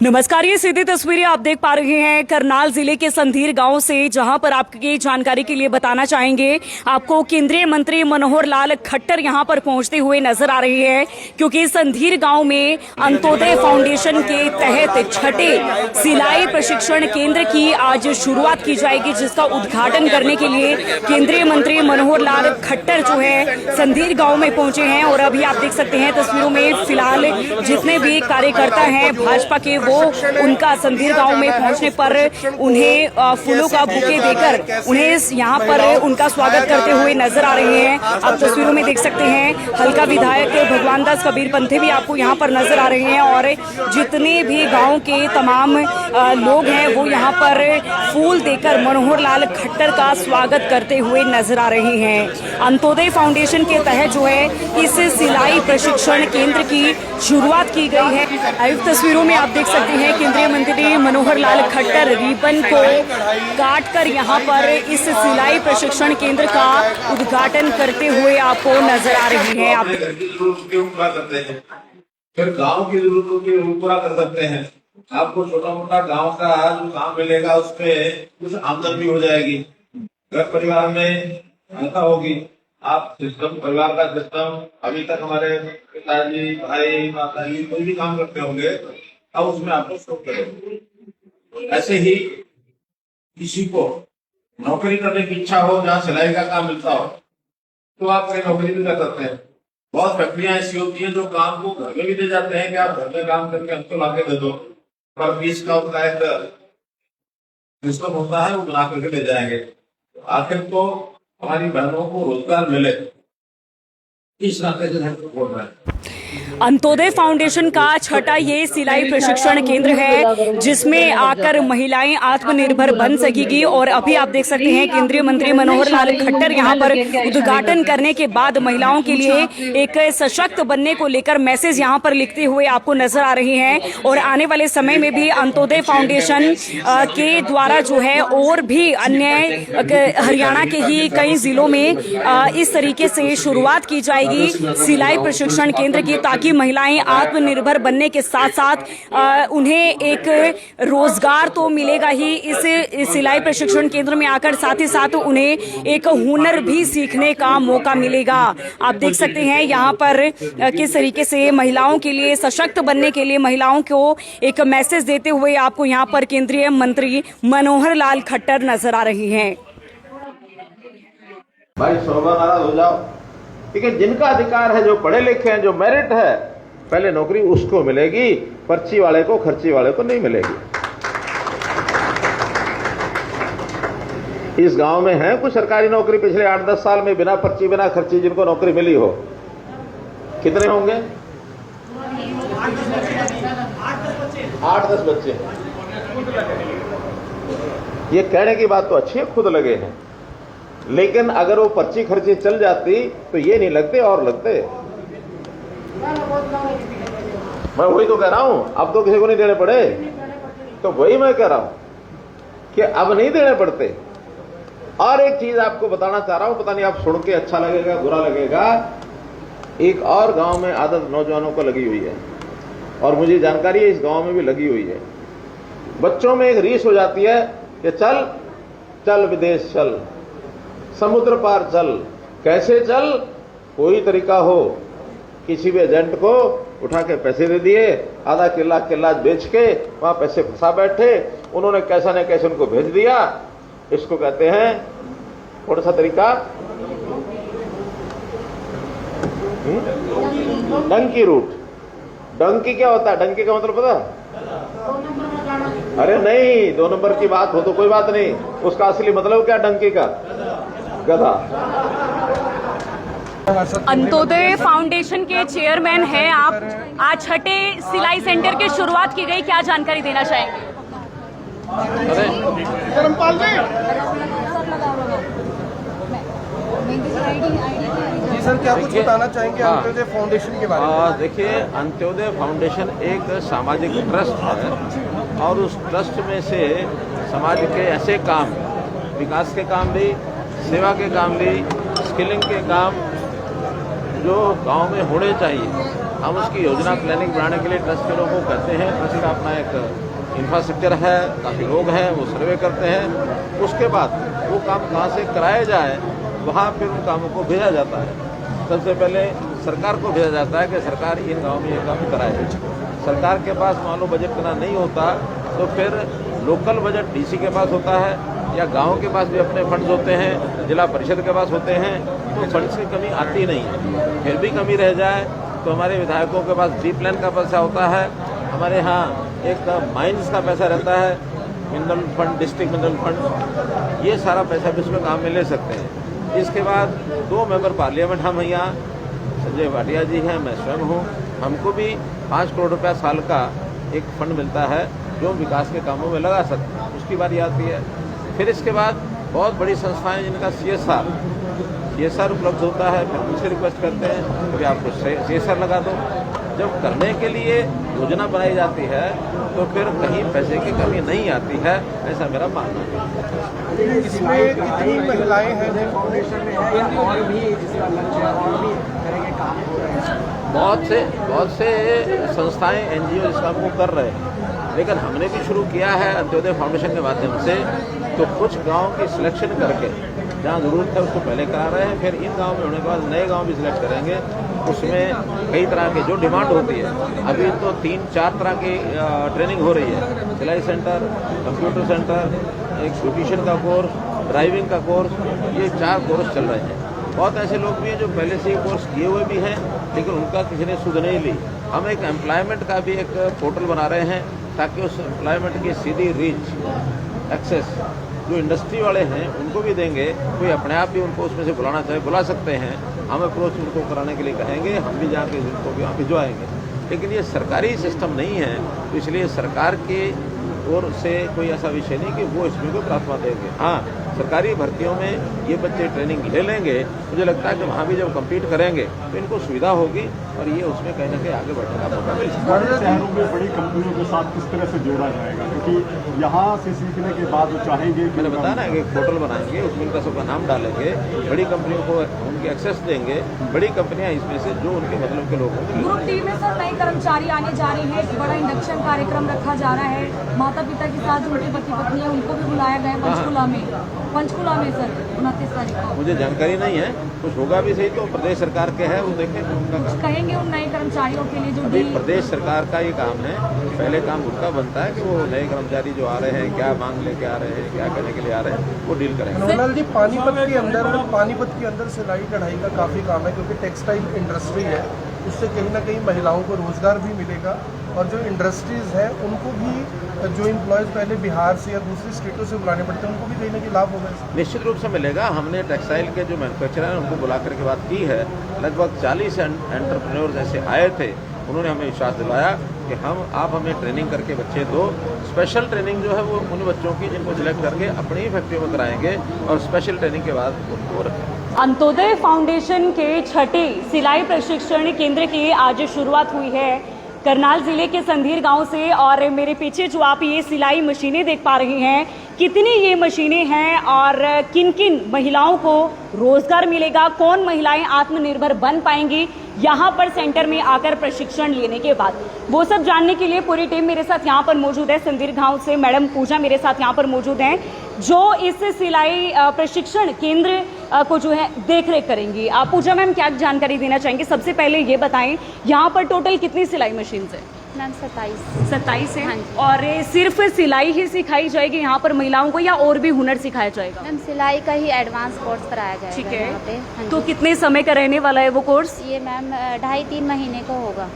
नमस्कार, ये सीधी तस्वीरें आप देख पा रहे हैं करनाल जिले के संधीर गांव से, जहां पर आपकी जानकारी के लिए बताना चाहेंगे आपको केंद्रीय मंत्री मनोहर लाल खट्टर यहां पर पहुंचते हुए नजर आ रहे हैं, क्योंकि संधीर गांव में अंत्योदय फाउंडेशन के तहत छठे सिलाई प्रशिक्षण केंद्र की आज शुरुआत की जाएगी, जिसका उद्घाटन करने के लिए केंद्रीय मंत्री मनोहर लाल खट्टर जो है संधीर गाँव में पहुंचे हैं। और अभी आप देख सकते हैं तस्वीरों में फिलहाल जितने भी कार्यकर्ता हैं भाजपा के, वो उनका संधीर गांव में पहुंचने पर उन्हें फूलों का बुके देकर उन्हें यहां पर उनका स्वागत करते हुए नजर आ रहे हैं। आप तस्वीरों में देख सकते हैं हल्का विधायक भगवान दास कबीर पंथे भी आपको यहां पर नजर आ रहे हैं, और जितने भी गांव के तमाम लोग हैं वो यहां पर फूल देकर मनोहर लाल खट्टर का स्वागत करते हुए नजर आ रहे हैं। अंत्योदय फाउंडेशन के तहत जो है इस सिलाई प्रशिक्षण केंद्र की शुरुआत की गई है। लाइव तस्वीरों में आप देख सकते हैं केंद्रीय मंत्री मनोहर लाल खट्टर रिबन को काटकर यहां पर इस सिलाई प्रशिक्षण केंद्र का उद्घाटन करते हुए आपको नजर आ रही हैं। आप फिर गांव की जरूरतों के पूरा कर सकते हैं। आपको छोटा मोटा गांव का जो काम मिलेगा उसमें कुछ आमदन भी हो जाएगी। घर परिवार में ऐसा होगी, आप सिस्टम परिवार का सिस्टम अभी तक हमारे पिताजी भाई माता जी कोई भी काम करते होंगे, अब उसमें आपको शौक करें। ऐसे ही किसी को नौकरी करने की इच्छा हो, जहाँ सिलाई का काम मिलता हो, तो आप कहीं नौकरी भी कर सकते हैं। बहुत फैक्ट्रियां ऐसी होती हैं जो काम को घर में भी दे जाते हैं कि आप घर में काम करके हमको ला के दे दो, पर फीस का उनका एक सिस्टम होता है, वो बना करके ले जाएंगे। आखिर तो हमारी बहनों को रोजगार मिले, इस नाते से हम बोल रहे हैं। अंत्योदय फाउंडेशन का छठा ये सिलाई प्रशिक्षण केंद्र है, जिसमें आकर महिलाएं आत्मनिर्भर बन सकेगी। और अभी आप देख सकते हैं केंद्रीय मंत्री मनोहर लाल खट्टर यहां पर उद्घाटन करने के बाद महिलाओं के लिए एक सशक्त बनने को लेकर मैसेज यहां पर लिखते हुए आपको नजर आ रही हैं। और आने वाले समय में भी अंत्योदय फाउंडेशन के द्वारा जो है और भी अन्य हरियाणा के ही कई जिलों में इस तरीके से शुरुआत की जाएगी सिलाई प्रशिक्षण केंद्र की, ताकि महिलाएं आत्मनिर्भर बनने के साथ साथ उन्हें एक रोजगार तो मिलेगा ही इस सिलाई प्रशिक्षण केंद्र में आकर, साथ ही साथ उन्हें एक हुनर भी सीखने का मौका मिलेगा। आप देख सकते हैं यहाँ पर किस तरीके से महिलाओं के लिए सशक्त बनने के लिए महिलाओं को एक मैसेज देते हुए आपको यहाँ पर केंद्रीय मंत्री मनोहर लाल खट्टर नजर आ रही हैं। भाई सोबर नाराज हो जाओ, ठीक है। जिनका अधिकार है, जो पढ़े लिखे हैं, जो मेरिट है, पहले नौकरी उसको मिलेगी, पर्ची वाले को खर्ची वाले को नहीं मिलेगी। इस गांव में है कुछ सरकारी नौकरी पिछले 8-10 साल में बिना पर्ची बिना खर्ची जिनको नौकरी मिली हो, कितने होंगे? 8-10 बच्चे। ये कहने की बात तो अच्छी है, खुद लगे हैं, लेकिन अगर वो पर्ची खर्ची चल जाती तो ये नहीं लगते और लगते। मैं वही तो कह रहा हूं, अब तो किसी को नहीं देने पड़े, तो वही मैं कह रहा हूं कि अब नहीं देने पड़ते। और एक चीज आपको बताना चाह रहा हूं, पता नहीं आप सुन के अच्छा लगेगा बुरा लगेगा, एक और गांव में आदत नौजवानों को लगी हुई है, और मुझे जानकारी है इस गांव में भी लगी हुई है। बच्चों में एक रीस हो जाती है कि चल चल विदेश चल, समुद्र पार चल। कैसे चल? कोई तरीका हो, किसी भी एजेंट को उठा के पैसे दे दिए, आधा किला बेच के वहां पैसे फंसा बैठे, उन्होंने कैसा न कैसे उनको भेज दिया। इसको कहते हैं कौन सा तरीका? डंकी रूट। डंकी क्या होता है? डंकी का मतलब पता? अरे नहीं, 2 नंबर की बात हो तो कोई बात नहीं, उसका असली मतलब क्या डंकी का? गधा। अंत्योदय फाउंडेशन के चेयरमैन हैं आप, आज छठे सिलाई सेंटर की शुरुआत की गई, क्या जानकारी देना चाहेंगे? जी सर, क्या कुछ बताना चाहेंगे अंत्योदय फाउंडेशन के बारे में? देखिए, अंत्योदय फाउंडेशन एक सामाजिक ट्रस्ट है, और उस ट्रस्ट में से समाज के ऐसे काम, विकास के काम भी, सेवा के काम भी, स्किलिंग के काम जो गांव में होने चाहिए, हम उसकी योजना प्लानिंग बनाने के लिए ट्रस्ट के लोगों को कहते हैं। ट्रस्ट का अपना एक इंफ्रास्ट्रक्चर है, काफ़ी लोग हैं, वो सर्वे करते हैं। उसके बाद वो काम कहाँ से कराया जाए वहाँ फिर उन कामों को भेजा जाता है। सबसे पहले सरकार को भेजा जाता है कि सरकार इन गाँव में ये काम कराए। सरकार के पास मान लो बजट इतना नहीं होता तो फिर लोकल बजट डीसी के पास होता है या गांव के पास भी अपने फंड्स होते हैं, जिला परिषद के पास होते हैं, तो फंड्स की कमी आती नहीं है। फिर भी कमी रह जाए तो हमारे विधायकों के पास डी प्लान का पैसा होता है, हमारे यहाँ एक माइंस का पैसा रहता है, mineral fund, district mineral fund, ये सारा पैसा भी उसमें काम में ले सकते हैं। इसके बाद 2 मेंबर पार्लियामेंट हम यहाँ, संजय भाटिया जी हैं, मैं स्वयं हूँ, हमको भी 5 करोड़ रुपया साल का एक फंड मिलता है जो विकास के कामों में लगा सकते हैं, उसकी बारी आती है। फिर इसके बाद बहुत बड़ी संस्थाएं जिनका CSR उपलब्ध होता है, फिर उनसे रिक्वेस्ट करते हैं कि आपको CSR लगा दो। जब करने के लिए योजना बनाई जाती है तो फिर कहीं पैसे की कमी नहीं आती है, ऐसा मेरा मानना है। इसमें कितनी महिलाएं हैं जो फाउंडेशन में है या और भी जिसका लक्ष्य है और भी तरह के काम हो रहे हैं? बहुत से संस्थाएं NGO इस काम को कर रहे हैं, लेकिन हमने भी शुरू किया है अंत्योदय फाउंडेशन के माध्यम से। तो कुछ गांव की सिलेक्शन करके जहां ज़रूरत है उसको पहले करा रहे हैं, फिर इन गांव में होने के बाद नए गांव भी सिलेक्ट करेंगे। उसमें कई तरह की जो डिमांड होती है, अभी तो 3-4 तरह की ट्रेनिंग हो रही है, सिलाई सेंटर, कंप्यूटर सेंटर, एक ब्यूटिशियन का कोर्स, ड्राइविंग का कोर्स, ये 4 कोर्स चल रहे हैं। बहुत ऐसे लोग भी हैं जो पहले से ये कोर्स किए हुए भी हैं लेकिन उनका किसी ने सुध नहीं ली। हम एक एम्प्लॉयमेंट का भी एक पोर्टल बना रहे हैं ताकि उस एम्प्लॉयमेंट की सीधी रीच, एक्सेस जो इंडस्ट्री वाले हैं उनको भी देंगे। कोई अपने आप भी उनको उसमें से बुलाना चाहे बुला सकते हैं, हम अप्रोच उनको कराने के लिए कहेंगे, हम भी जाके उनको भी वहाँ भिजवाएंगे। लेकिन ये सरकारी सिस्टम नहीं है, तो इसलिए सरकार की ओर से कोई ऐसा विषय नहीं कि वो इसमें कोई प्राथमिकता देंगे। हाँ, सरकारी भर्तियों में ये बच्चे ट्रेनिंग ले लेंगे, मुझे लगता है कि वहाँ भी जब कम्पीट करेंगे तो इनको सुविधा होगी और ये उसमें कहीं ना कहीं आगे बढ़ने का मौका मिलेगा। बड़े शहरों में बड़ी कंपनियों के साथ किस तरह से जोड़ा जाएगा, क्योंकि यहाँ से सीखने के बाद वो चाहेंगे कि मैंने बताया ना, एक पोर्टल बनाएंगे, उसमें उनका सबका नाम डालेंगे, बड़ी कंपनियों को उनकी एक्सेस देंगे, बड़ी कंपनियां इसमें से जो उनके मतलब के लोग होंगे। ग्रुप डी में सर नए कर्मचारी आने जा रहे हैं, एक बड़ा इंडक्शन कार्यक्रम रखा जा रहा है, माता पिता के साथ उनके पति पत्नी है उनको भी बुलाया गया है पंचकुला में सर 29 तारीख को। मुझे जानकारी नहीं है, कुछ होगा भी सही तो प्रदेश सरकार के है, वो देखें उनका काम। कहेंगे उन नए कर्मचारियों के लिए जो अभी डी प्रदेश सरकार का ये काम है, पहले काम उनका बनता है कि वो नए कर्मचारी जो आ रहे हैं क्या मांग लेके आ रहे हैं, क्या करने के लिए आ रहे हैं, वो डील करेंगे। नोनल जी, पानीपत के अंदर सिलाई कढ़ाई का काफ़ी काम है क्योंकि टेक्सटाइल इंडस्ट्री है, उससे कहीं ना कहीं महिलाओं को रोजगार भी मिलेगा और जो इंडस्ट्रीज़ हैं उनको भी जो एम्प्लॉयज़ पहले बिहार से या दूसरी स्टेटों से बुलाने पड़ते हैं उनको भी कहीं ना कहीं लाभ होगा। निश्चित रूप से मिलेगा। हमने टेक्सटाइल के जो मैन्युफैक्चरर हैं उनको बुला करके बात की है, लगभग 40 एंटरप्रेन्योर्स ऐसे आए थे, उन्होंने हमें विश्वास दिलाया कि आप हमें ट्रेनिंग करके बच्चे दो। स्पेशल ट्रेनिंग जो है वो उन बच्चों की जिनको सिलेक्ट करके अपनी ही फैक्ट्रियों में कराएंगे और स्पेशल ट्रेनिंग के बाद उनको रखेंगे। अंत्योदय फाउंडेशन के 6ठे सिलाई प्रशिक्षण केंद्र की आज शुरुआत हुई है करनाल जिले के संधीर गांव से। और मेरे पीछे जो आप ये सिलाई मशीनें देख पा रहे हैं, कितनी ये मशीनें हैं और किन किन महिलाओं को रोजगार मिलेगा, कौन महिलाएं आत्मनिर्भर बन पाएंगी यहाँ पर सेंटर में आकर प्रशिक्षण लेने के बाद, वो सब जानने के लिए पूरी टीम मेरे साथ यहाँ पर मौजूद है। संधीर गांव से मैडम पूजा मेरे साथ यहाँ पर मौजूद हैं जो इस सिलाई प्रशिक्षण केंद्र को जो है देखरेख करेंगी। आप पूजा मैम क्या जानकारी देना चाहेंगे? सबसे पहले ये बताएं यहाँ पर टोटल कितनी सिलाई मशीन है? मैम 27 है। हाँ जी। और सिर्फ सिलाई ही सिखाई जाएगी यहाँ पर महिलाओं को या और भी हुनर सिखाया जाएगा? मैम सिलाई का ही एडवांस कोर्स कराया जाएगा। ठीक यहाँ पे। है, हाँ तो जी। कितने समय का रहने वाला है वो कोर्स? ये मैम 2.5-3 महीने का होगा।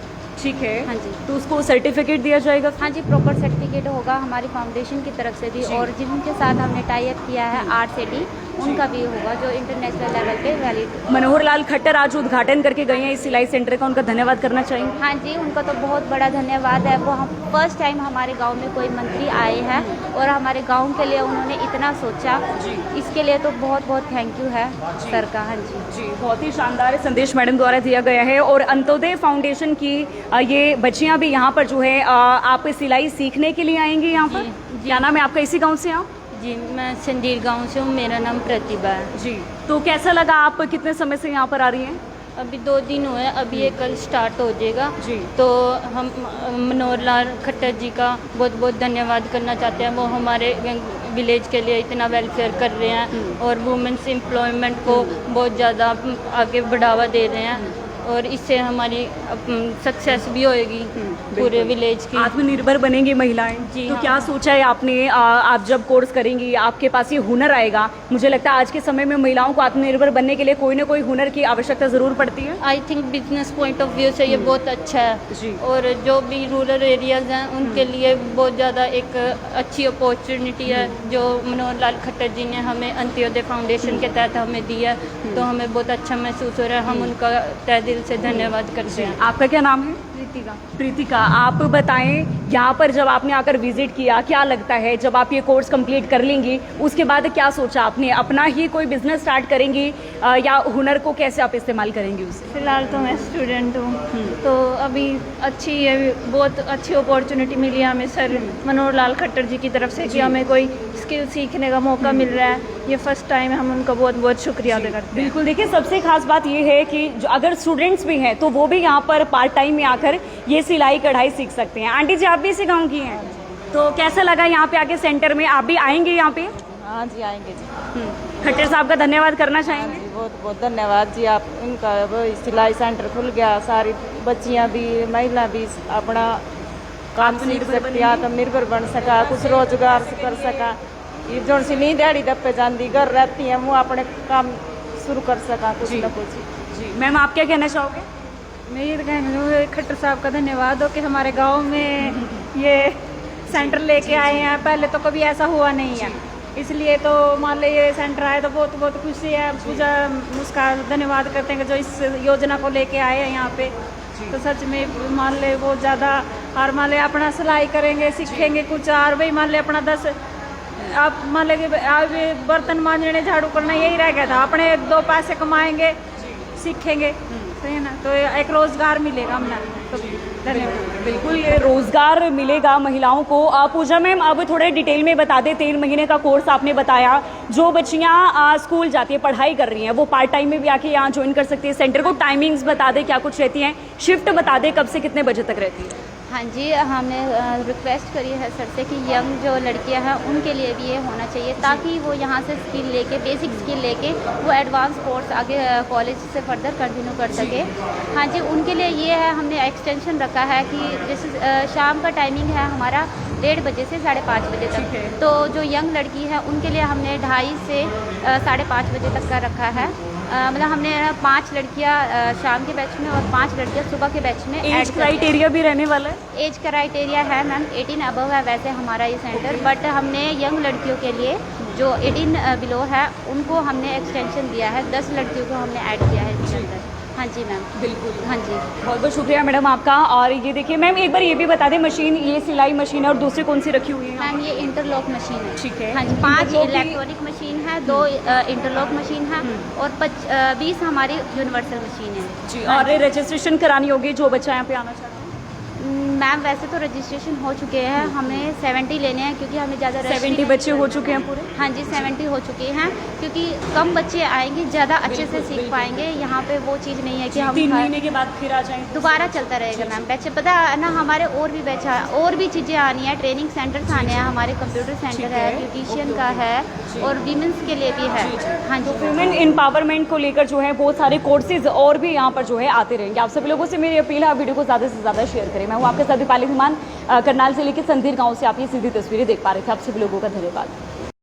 ठीक है। हाँ जी। तो उसको सर्टिफिकेट दिया जाएगा? हाँ जी, प्रॉपर सर्टिफिकेट होगा हमारी फाउंडेशन की तरफ से भी और जिनके साथ हमने टाई अप किया है RCD उनका भी होगा जो इंटरनेशनल लेवल पे वैलिड। मनोहर लाल खट्टर आज उद्घाटन करके गए हैं इस सिलाई सेंटर का, उनका धन्यवाद करना चाहेंगे? हाँ जी, उनका तो बहुत बड़ा धन्यवाद है। वो हम फर्स्ट टाइम हमारे गांव में कोई मंत्री आए हैं और हमारे गांव के लिए उन्होंने इतना सोचा, इसके लिए तो बहुत बहुत थैंक यू है सर का। हाँ जी जी, बहुत ही शानदार संदेश मैडम द्वारा दिया गया है। और अंत्योदय फाउंडेशन की ये बच्चियां भी यहाँ पर जो है आप सिलाई सीखने के लिए आएंगी यहाँ पर? क्या नाम है आपका? इसी गाँव से आप? जी, मैं संधीर गांव से हूँ, मेरा नाम प्रतिभा है। जी, तो कैसा लगा? आप कितने समय से यहाँ पर आ रही हैं? अभी 2 दिन हुए हैं, अभी ये कल स्टार्ट हो जाएगा जी। तो हम मनोहर लाल खट्टर जी का बहुत बहुत धन्यवाद करना चाहते हैं। वो हमारे विलेज के लिए इतना वेलफेयर कर रहे हैं और वुमेन्स एम्प्लॉयमेंट को बहुत ज़्यादा आगे बढ़ावा दे रहे हैं और इससे हमारी सक्सेस भी होएगी पूरे विलेज की। आत्मनिर्भर बनेंगी महिलाएं। जी तो हाँ। क्या सोचा है आपने? आप जब कोर्स करेंगी आपके पास ये हुनर आएगा। मुझे लगता है आज के समय में महिलाओं को आत्मनिर्भर बनने के लिए कोई ना कोई हुनर की आवश्यकता जरूर पड़ती है। I think business point of view से ये बहुत अच्छा जी। है और जो भी रूरल एरियाज हैं उनके लिए बहुत ज़्यादा एक अच्छी अपॉर्चुनिटी है जो मनोहर लाल खट्टर जी ने हमें अंत्योदय फाउंडेशन के तहत हमें दी है। तो हमें बहुत अच्छा महसूस हो रहा है। हम उनका तहे दिल से धन्यवाद करते हैं। आपका क्या नाम है? प्रीतिका। प्रीतिका, आप बताएं यहाँ पर जब आपने आकर विजिट किया क्या लगता है जब आप ये कोर्स कंप्लीट कर लेंगी उसके बाद क्या सोचा आपने? अपना ही कोई बिजनेस स्टार्ट करेंगी या हुनर को कैसे आप इस्तेमाल करेंगी उसे? फिलहाल तो मैं स्टूडेंट हूँ तो अभी अच्छी है, बहुत अच्छी अपॉर्चुनिटी मिली है हमें सर मनोहर लाल खट्टर जी की तरफ से कि हमें कोई स्किल सीखने का मौका मिल रहा है। ये फर्स्ट टाइम है, हम उनका बहुत बहुत शुक्रिया अदा करते हैं। बिल्कुल, देखिए सबसे खास बात ये है कि जो अगर स्टूडेंट्स भी हैं तो वो भी यहाँ पर पार्ट टाइम में आकर ये सिलाई कढ़ाई सीख सकते हैं। आंटी जी आप भी इसी गाँव की हैं तो कैसा लगा यहाँ पे आके सेंटर में? आप भी आएंगे यहाँ पे? हाँ जी आएंगे जी। खट्टर साहब का धन्यवाद करना चाहेंगे? बहुत बहुत धन्यवाद जी। आप इनका वो सिलाई सेंटर खुल गया, सारी बच्चियाँ भी महिला भी अपना काम सीख सकती, आत्मनिर्भर बन सका, कुछ रोजगार कर सका। ये जो सी नहीं दिहाड़ी दप्पे जाती घर रहती है वो अपने काम शुरू कर सका कुछ न कुछ। जी मैम, आप क्या कहना चाहोगे? मैं ये कहूँगी खट्टर साहब का धन्यवाद हो कि हमारे गांव में ये सेंटर लेके आए हैं। पहले तो कभी ऐसा हुआ नहीं है, इसलिए तो मान लो ये सेंटर आए तो बहुत बहुत खुशी है। पूजा उसका धन्यवाद करते हैं कि जो इस योजना को लेके आए हैं यहाँ पे। तो सच में मान ले बहुत ज़्यादा, और मान ले अपना सिलाई करेंगे सीखेंगे कुछ, और भाई मान ले अपना 10 आप मान ले आज बर्तन मांजने झाड़ू करना यही रह गया था, अपने 2 पैसे कमाएंगे सीखेंगे, सही है ना, तो एक रोजगार मिलेगा हमने। तो धन्यवाद। बिल्कुल, ये रोजगार मिलेगा महिलाओं को। पूजा मैम अब थोड़े डिटेल में बता दें, 3 महीने का कोर्स आपने बताया, जो बच्चियां स्कूल जाती है पढ़ाई कर रही हैं वो पार्ट टाइम में भी आके यहाँ ज्वाइन कर सकती है सेंटर को। टाइमिंग्स बता दें क्या कुछ रहती हैं, शिफ्ट बता दें कब से कितने बजे तक रहती है? हाँ जी, हमने रिक्वेस्ट करी है सर से कि यंग जो लड़कियां हैं उनके लिए भी ये होना चाहिए ताकि वो यहाँ से स्किल लेके, बेसिक स्किल लेके वो एडवांस कोर्स आगे कॉलेज से फर्दर कंटिन्यू कर सके। हाँ जी, उनके लिए ये है, हमने एक्सटेंशन रखा है कि जैसे शाम का टाइमिंग है हमारा 1:30 बजे से 5:30 बजे तक। तो जो यंग लड़की है उनके लिए हमने 2:30 से 5:30 बजे तक का रखा है। मतलब हमने 5 लड़कियां शाम के बैच में और 5 लड़कियां सुबह के बैच में। एज क्राइटेरिया भी रहने वाला है? एज क्राइटेरिया है मैम 18 अबव है वैसे हमारा ये सेंटर, बट हमने यंग लड़कियों के लिए जो 18 बिलो है उनको हमने एक्सटेंशन दिया है, 10 लड़कियों को हमने ऐड किया है इसके अंदर। हाँ जी मैम, बिल्कुल। हाँ जी, बहुत बहुत शुक्रिया मैडम आपका। और ये देखिए मैम, एक बार ये भी बता दें, मशीन ये सिलाई मशीन है और दूसरी कौन सी रखी हुई है? मैम ये इंटरलॉक मशीन है। ठीक है। हाँ जी, 5 इंटरलॉक की- इलेक्ट्रॉनिक मशीन है, 2 इंटरलॉक मशीन है और 20 हमारी यूनिवर्सल मशीन है जी। और रजिस्ट्रेशन करानी होगी जो बच्चा यहाँ पे आना चाहता है? मैम वैसे तो रजिस्ट्रेशन हो चुके हैं, हमें 70 लेने हैं क्योंकि हमें ज़्यादा 70 बच्चे हो चुके हैं पूरे? हाँ जी 70 हो चुके हैं क्योंकि कम बच्चे आएंगे, ज़्यादा अच्छे से सीख पाएंगे। यहाँ पे वो चीज़ नहीं है कि हम 3 महीने के बाद फिर आ जाएंगे दोबारा चलता रहेगा मैम बैच। पता है ना, हमारे और भी बैच और भी चीज़ें आनी है, ट्रेनिंग सेंटर्स आने हैं, हमारे कंप्यूटर सेंटर है, ब्यूटिशियन का है और वीमेंस के लिए भी है। हाँ जी, वुमेन एम्पावरमेंट को लेकर जो है बहुत सारे कोर्सेज और भी यहाँ पर जो है आते रहेंगे। आप सभी लोगों से मेरी अपील है, वीडियो को ज़्यादा से ज़्यादा शेयर करें। मैं हूँ आपके साथ दीपाली विमान, करनाल जिले के संधीर गांव से आप ये सीधी तस्वीरें देख पा रहे थे। आप सभी लोगों का धन्यवाद।